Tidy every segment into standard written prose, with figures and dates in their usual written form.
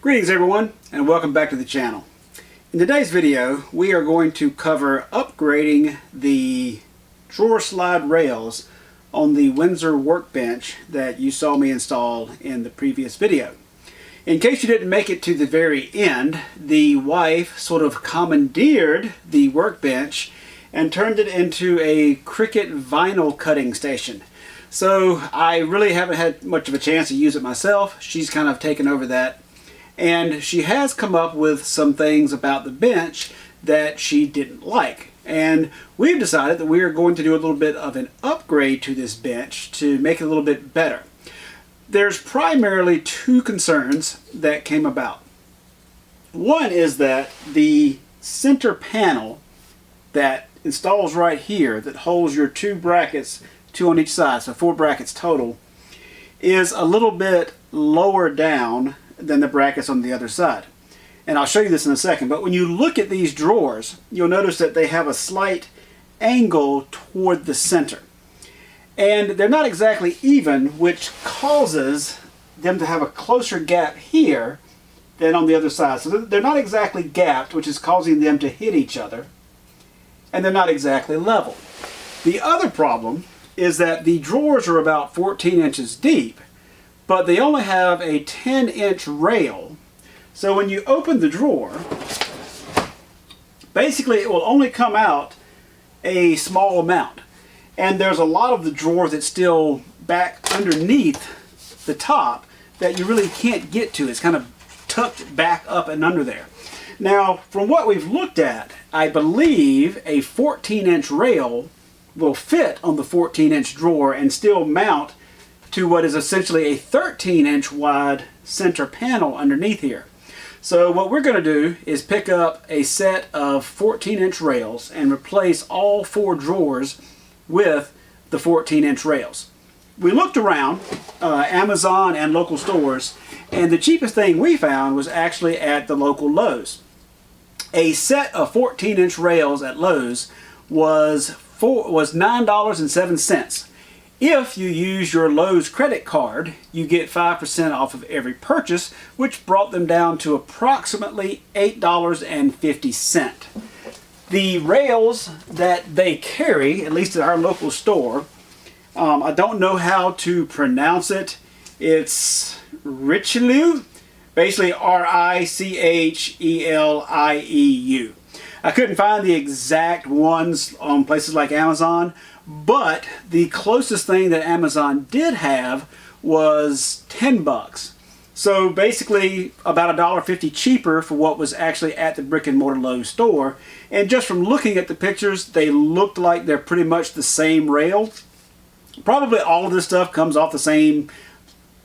Greetings everyone, and welcome back to the channel. In today's video we are going to cover upgrading the drawer slide rails on the Windsor Workbench that you saw me install in the previous video. In case you didn't make it to the very end, the wife sort of commandeered the workbench and turned it into a Cricut vinyl cutting station. So I really haven't had much of a chance to use it myself. She's kind of taken over that. And she has come up with some things about the bench that she didn't like. And we've decided that we are going to do a little bit of an upgrade to this bench to make it a little bit better. There's primarily two concerns that came about. One is that the center panel that installs right here, that holds your two brackets, two on each side, so 4 brackets total, is a little bit lower down than the brackets on the other side. And I'll show you this in a second, but when you look at these drawers, you'll notice that they have a slight angle toward the center. And they're not exactly even, which causes them to have a closer gap here than on the other side. So they're not exactly gapped, which is causing them to hit each other. And they're not exactly level. The other problem is that the drawers are about 14 inches deep, but they only have a 10-inch rail. So when you open the drawer, basically it will only come out a small amount. And there's a lot of the drawers that's still back underneath the top that you really can't get to. It's kind of tucked back up and under there. Now, from what we've looked at, I believe a 14-inch rail will fit on the 14-inch drawer and still mount to what is essentially a 13-inch wide center panel underneath here. So what we're going to do is pick up a set of 14-inch rails and replace all 4 drawers with the 14-inch rails. We looked around Amazon and local stores, and the cheapest thing we found was actually at the local Lowe's. A set of 14-inch rails at Lowe's was $9.07. If you use your Lowe's credit card, you get 5% off of every purchase, which brought them down to approximately $8.50. The rails that they carry, at least at our local store, I don't know how to pronounce it. It's Richelieu, basically R-I-C-H-E-L-I-E-U. I couldn't find the exact ones on places like Amazon, but the closest thing that Amazon did have was $10. So basically about $1.50 cheaper for what was actually at the brick and mortar Lowe's store. And just from looking at the pictures, they looked like they're pretty much the same rail. Probably all of this stuff comes off the same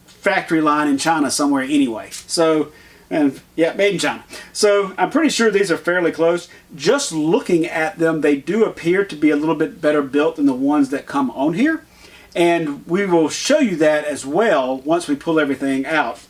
factory line in China somewhere anyway. So, and yeah, made in China. So I'm pretty sure these are fairly close. Just looking at them, they do appear to be a little bit better built than the ones that come on here. And we will show you that as well once we pull everything out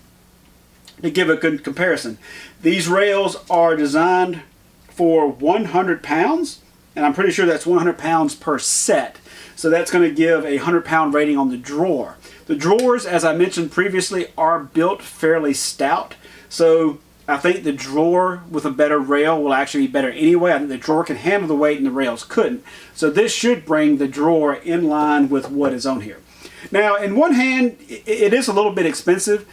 to give a good comparison. These rails are designed for 100 pounds, and I'm pretty sure that's 100 pounds per set. So that's going to give a 100-pound rating on the drawer. The drawers, as I mentioned previously, are built fairly stout. So I think the drawer with a better rail will actually be better anyway. I think the drawer can handle the weight and the rails couldn't. So this should bring the drawer in line with what is on here. Now, in one hand, it is a little bit expensive.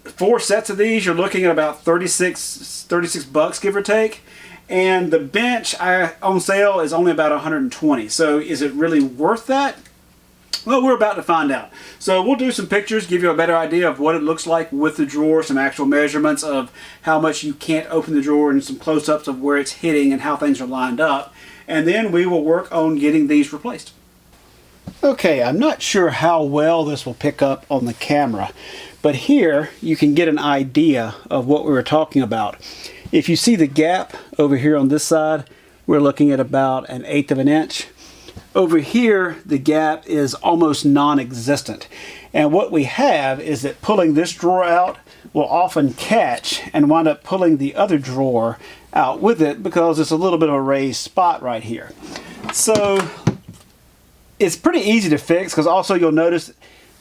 4 sets of these, you're looking at about 36 bucks, give or take. And the bench on sale is only about 120. So is it really worth that? Well, we're about to find out. So we'll do some pictures, give you a better idea of what it looks like with the drawer, some actual measurements of how much you can't open the drawer, and some close-ups of where it's hitting and how things are lined up. And then we will work on getting these replaced. Okay, I'm not sure how well this will pick up on the camera, but here you can get an idea of what we were talking about. If you see the gap over here on this side, we're looking at about 1/8 of an inch. Over here, the gap is almost non-existent. And what we have is that pulling this drawer out will often catch and wind up pulling the other drawer out with it because it's a little bit of a raised spot right here. So it's pretty easy to fix because also you'll notice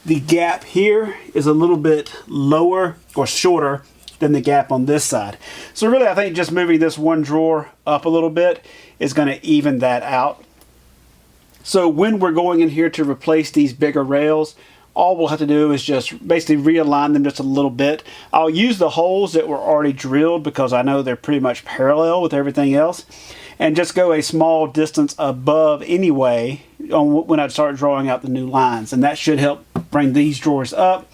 the gap here is a little bit lower or shorter than the gap on this side. So really, I think just moving this one drawer up a little bit is going to even that out. So when we're going in here to replace these bigger rails, all we'll have to do is just basically realign them just a little bit. I'll use the holes that were already drilled because I know they're pretty much parallel with everything else, and just go a small distance above anyway when I start drawing out the new lines, and that should help bring these drawers up.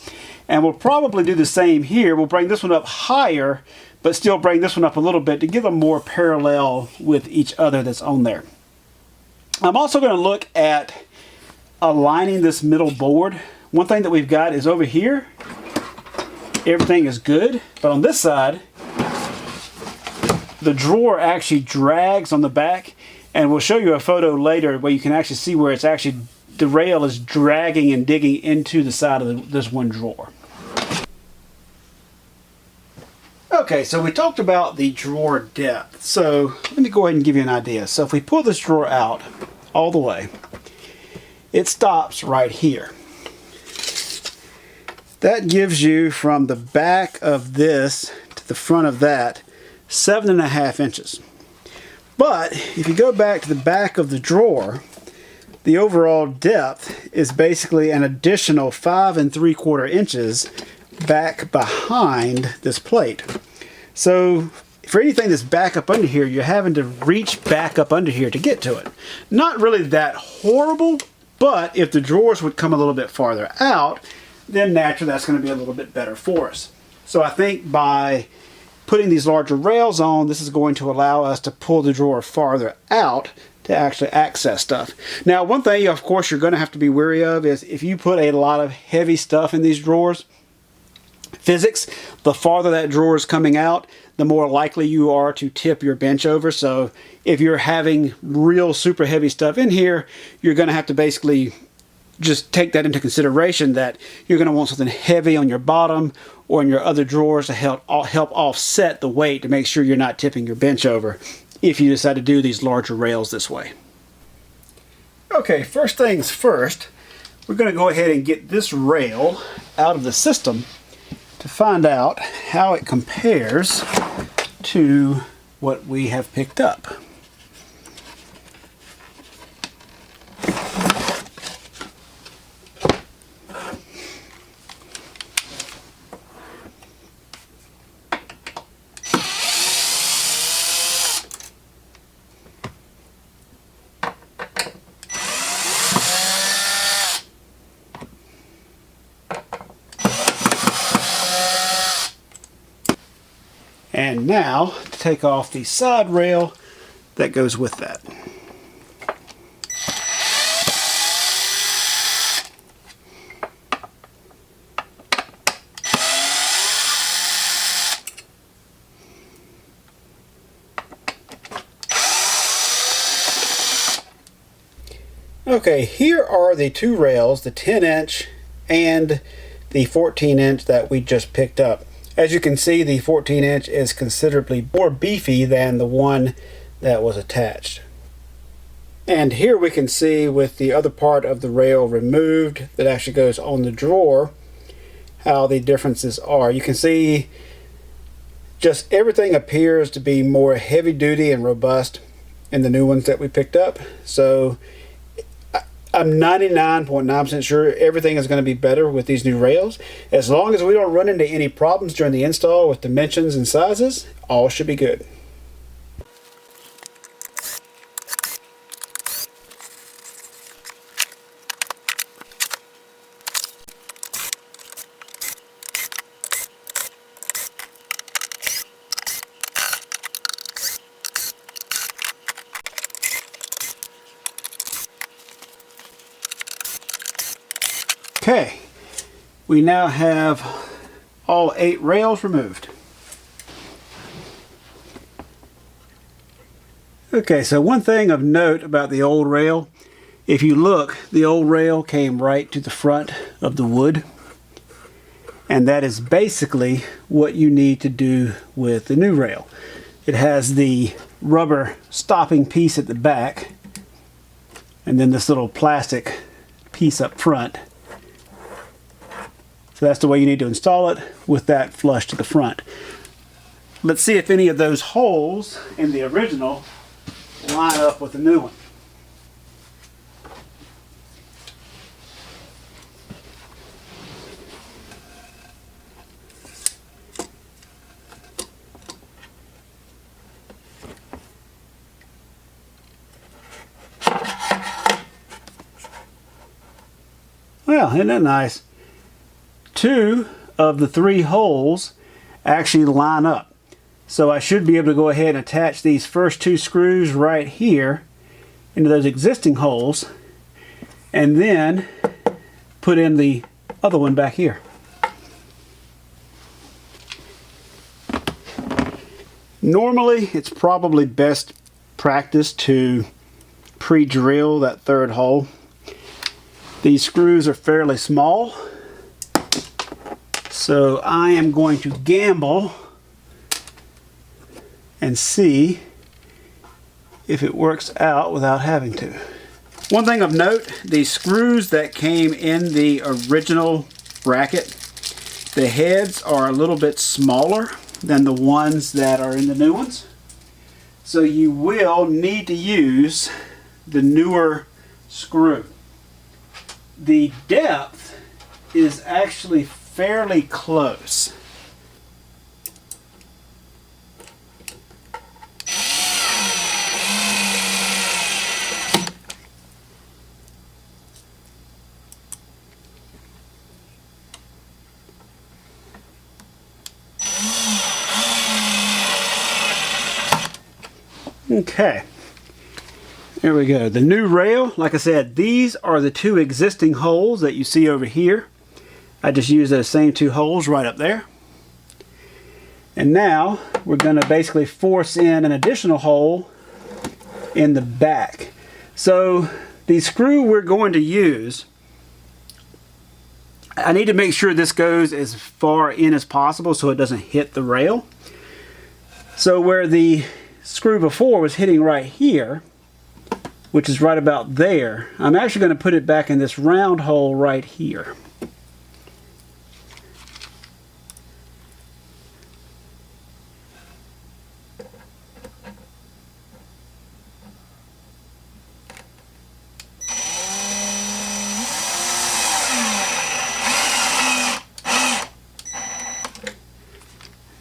And we'll probably do the same here. We'll bring this one up higher, but still bring this one up a little bit to give them more parallel with each other that's on there. I'm also going to look at aligning this middle board. One thing that we've got is over here, everything is good, but on this side, the drawer actually drags on the back, and we'll show you a photo later where you can actually see where it's actually, the rail is dragging and digging into the side of this one drawer. Okay, so we talked about the drawer depth. So let me go ahead and give you an idea. So if we pull this drawer out all the way, it stops right here. That gives you from the back of this to the front of that 7.5 inches. But if you go back to the back of the drawer, the overall depth is basically an additional 5 3/4 inches back behind this plate. So for anything that's back up under here, you're having to reach back up under here to get to it. Not really that horrible, but if the drawers would come a little bit farther out, then naturally that's going to be a little bit better for us. So I think by putting these larger rails on, this is going to allow us to pull the drawer farther out to actually access stuff. Now, one thing, of course, you're going to have to be wary of is if you put a lot of heavy stuff in these drawers, physics, the farther that drawer is coming out, the more likely you are to tip your bench over. So if you're having real super heavy stuff in here, you're going to have to basically just take that into consideration, that you're going to want something heavy on your bottom or in your other drawers to help offset the weight to make sure you're not tipping your bench over if you decide to do these larger rails this way. Okay, first things first, we're going to go ahead and get this rail out of the system to find out how it compares to what we have picked up. And now to take off the side rail that goes with that. Okay, here are the two rails, the 10-inch and the 14-inch that we just picked up. As you can see, the 14-inch is considerably more beefy than the one that was attached. And here we can see with the other part of the rail removed that actually goes on the drawer how the differences are. You can see just everything appears to be more heavy duty and robust in the new ones that we picked up. So I'm 99.9% sure everything is going to be better with these new rails. As long as we don't run into any problems during the install with dimensions and sizes, all should be good. Okay, we now have all 8 rails removed. Okay, so one thing of note about the old rail, if you look, the old rail came right to the front of the wood. And that is basically what you need to do with the new rail. It has the rubber stopping piece at the back, and then this little plastic piece up front. So that's the way you need to install it, with that flush to the front. Let's see if any of those holes in the original line up with the new one. Well, isn't that nice? 2 of the 3 holes actually line up. So I should be able to go ahead and attach these first 2 screws right here into those existing holes, and then put in the other one back here. Normally, it's probably best practice to pre-drill that 3rd hole. These screws are fairly small, so I am going to gamble and see if it works out without having to. One thing of note, the screws that came in the original bracket, the heads are a little bit smaller than the ones that are in the new ones. So you will need to use the newer screw. The depth is actually fairly close. Okay, there we go. The new rail, like I said, these are the 2 existing holes that you see over here. I just used those same 2 holes right up there. And now we're going to basically force in an additional hole in the back. So the screw we're going to use, I need to make sure this goes as far in as possible so it doesn't hit the rail. So where the screw before was hitting right here, which is right about there, I'm actually going to put it back in this round hole right here.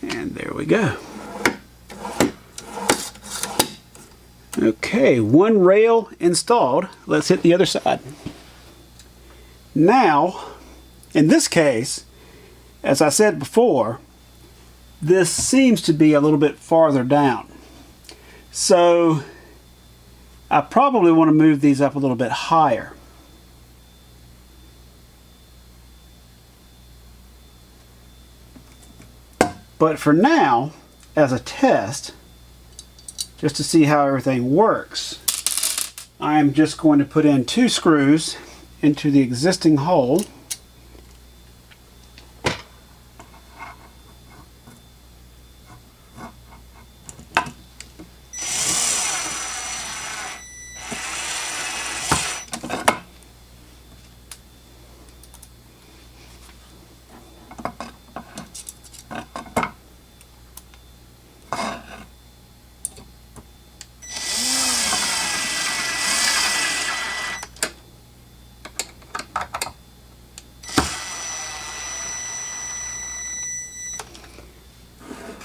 And there we go. Okay, 1 rail installed. Let's hit the other side. Now, in this case, as I said before, this seems to be a little bit farther down. So I probably want to move these up a little bit higher. But for now, as a test, just to see how everything works, I'm just going to put in 2 screws into the existing hole.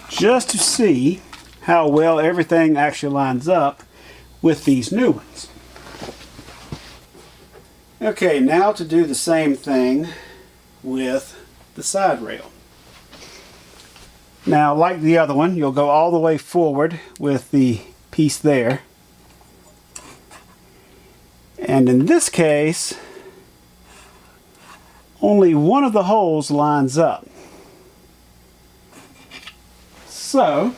Just to see how well everything actually lines up with these new ones. Okay, now to do the same thing with the side rail. Now, like the other one, you'll go all the way forward with the piece there. And in this case, only one of the holes lines up. So,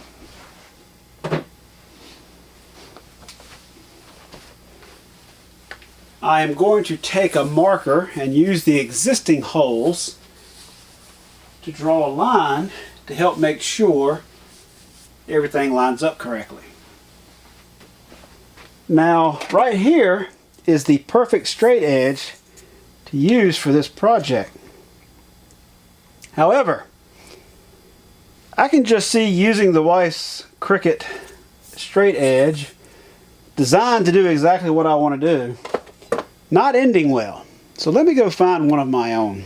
I am going to take a marker and use the existing holes to draw a line to help make sure everything lines up correctly. Now, right here is the perfect straight edge to use for this project. However, I can just see using the Weiss Cricut straight edge, designed to do exactly what I want to do, not ending well. So let me go find one of my own.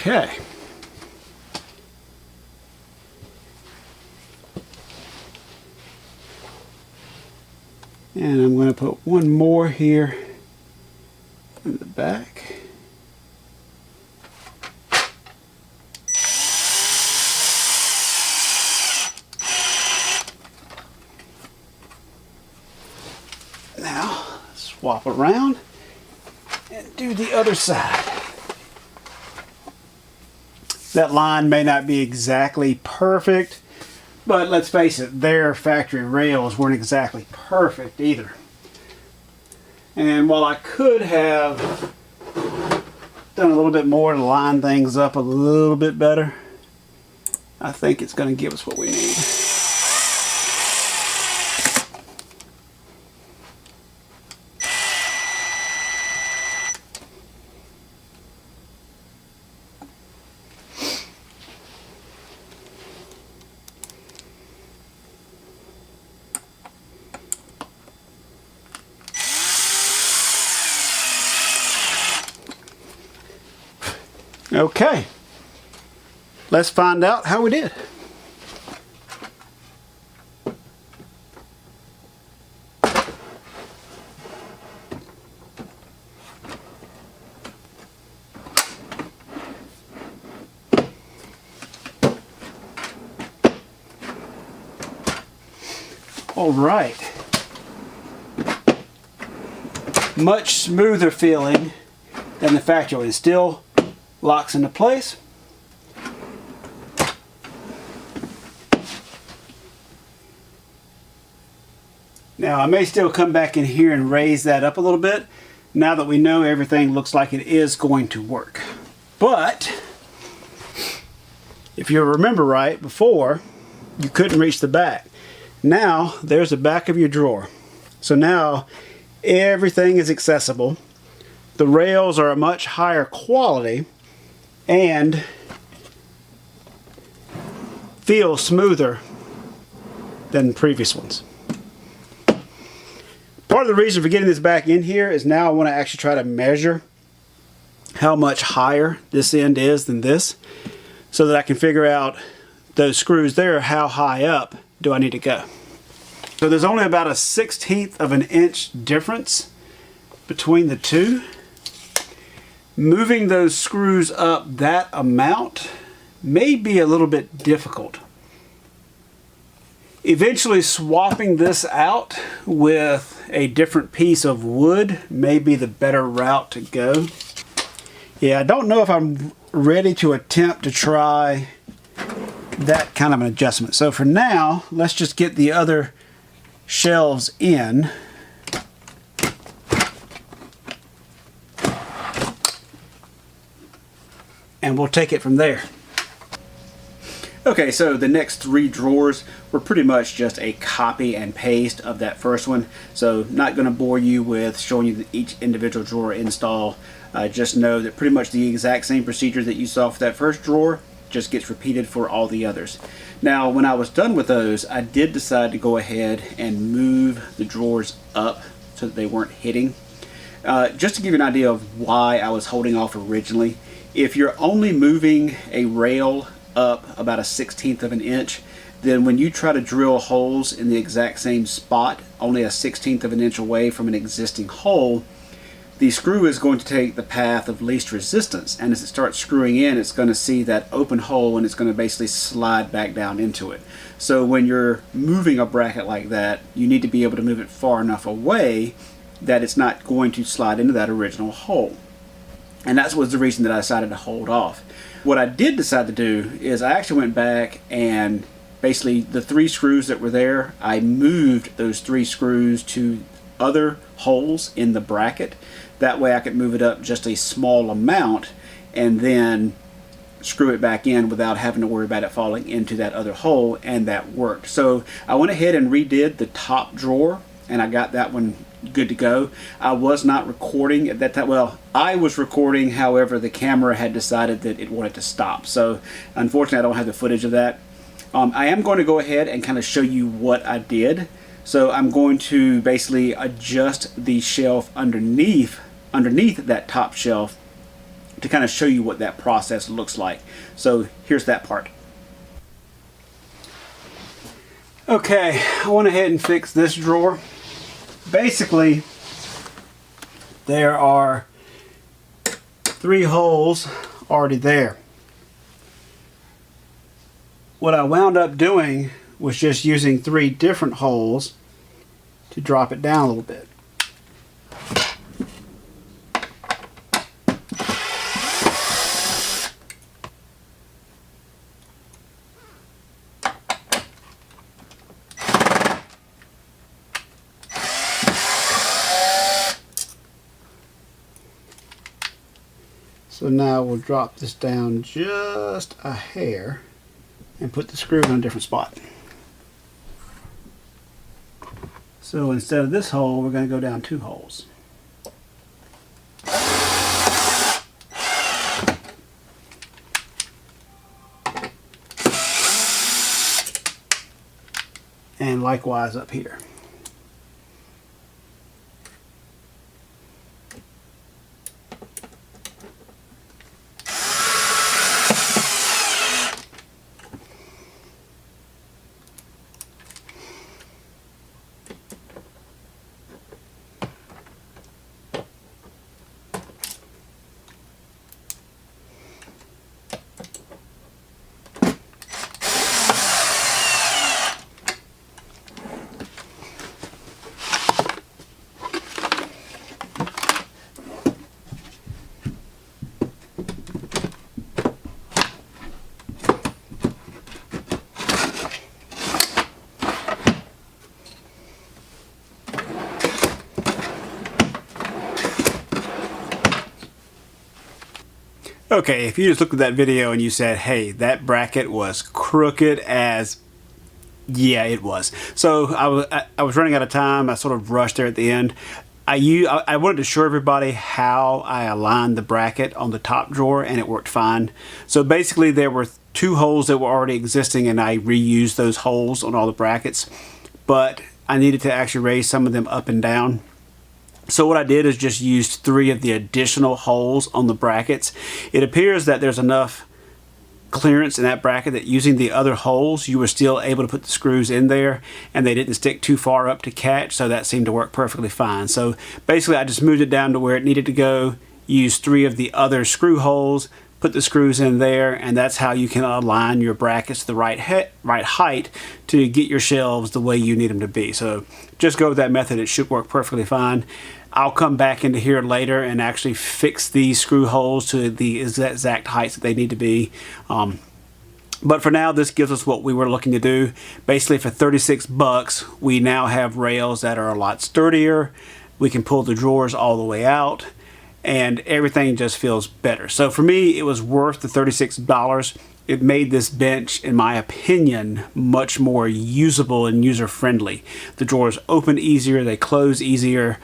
Okay. And I'm going to put one more here in the back. Now, swap around and do the other side. That line may not be exactly perfect, but let's face it, their factory rails weren't exactly perfect either. And while I could have done a little bit more to line things up a little bit better, I think it's going to give us what we need. Okay, let's find out how we did. All right, much smoother feeling than the factory one. It still locks into place. Now I may still come back in here and raise that up a little bit now that we know everything looks like it is going to work. But if you remember right, before you couldn't reach the back. Now there's the back of your drawer. So now everything is accessible. The rails are a much higher quality and feel smoother than the previous ones. Part of the reason for getting this back in here is now I want to actually try to measure how much higher this end is than this, so that I can figure out those screws there, how high up do I need to go. So there's only about a 1/16 of an inch difference between the two. Moving those screws up that amount may be a little bit difficult. Eventually swapping this out with a different piece of wood may be the better route to go. Yeah, I don't know if I'm ready to attempt to try that kind of an adjustment. So for now, let's just get the other shelves in. And we'll take it from there. Okay, so the next three drawers were pretty much just a copy and paste of that first one. So not going to bore you with showing you each individual drawer install. Just know that pretty much the exact same procedure that you saw for that first drawer just gets repeated for all the others. Now, when I was done with those, I did decide to go ahead and move the drawers up so that they weren't hitting. Just to give you an idea of why I was holding off originally, if you're only moving a rail up about a 1/16 of an inch, then when you try to drill holes in the exact same spot, only a 1/16 of an inch away from an existing hole, the screw is going to take the path of least resistance, and as it starts screwing in, it's going to see that open hole and it's going to basically slide back down into it. So when you're moving a bracket like that, you need to be able to move it far enough away that it's not going to slide into that original hole. And that was the reason that I decided to hold off. What I did decide to do is I actually went back and basically the 3 screws that were there, I moved those 3 screws to other holes in the bracket. That way I could move it up just a small amount and then screw it back in without having to worry about it falling into that other hole, and that worked. So I went ahead and redid the top drawer and I got that one good to go. I was not recording at that time. Well, I was recording, however the camera had decided that it wanted to stop. So unfortunately I don't have the footage of that. I am going to go ahead and kind of show you what I did. So I'm going to basically adjust the shelf underneath that top shelf to kind of show you what that process looks like. So here's that part. Okay, I went ahead and fixed this drawer. Basically, there are 3 holes already there. What I wound up doing was just using 3 different holes to drop it down a little bit. So now we'll drop this down just a hair and put the screw in a different spot. So instead of this hole, we're going to go down 2 holes. And likewise up here. Okay, if you just looked at that video and you said, hey, that bracket was crooked as... Yeah, it was. So I was running out of time. I sort of rushed there at the end. I wanted to show everybody how I aligned the bracket on the top drawer, and it worked fine. So basically there were 2 holes that were already existing, and I reused those holes on all the brackets. But I needed to actually raise some of them up and down. So what I did is just used 3 of the additional holes on the brackets. It appears that there's enough clearance in that bracket that using the other holes, you were still able to put the screws in there and they didn't stick too far up to catch, so that seemed to work perfectly fine. So basically I just moved it down to where it needed to go, used 3 of the other screw holes, put the screws in there, and that's how you can align your brackets to the right height to get your shelves the way you need them to be. So just go with that method. It should work perfectly fine. I'll come back into here later and actually fix these screw holes to the exact heights that they need to be. But for now, this gives us what we were looking to do. Basically, for 36 bucks, we now have rails that are a lot sturdier. We can pull the drawers all the way out, and everything just feels better. So for me, it was worth the $36. It made this bench, in my opinion, much more usable and user-friendly. The drawers open easier, they close easier.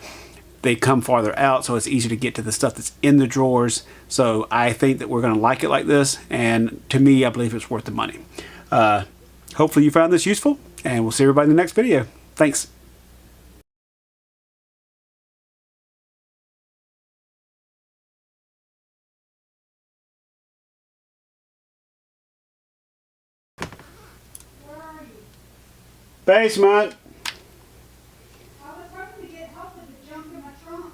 They come farther out, so it's easier to get to the stuff that's in the drawers. So I think that we're going to like it like this, and to me, I believe it's worth the money. Hopefully you found this useful, and we'll see everybody in the next video. Thanks. Where are you? Basement. I was hoping to get help with the junk in my trunk.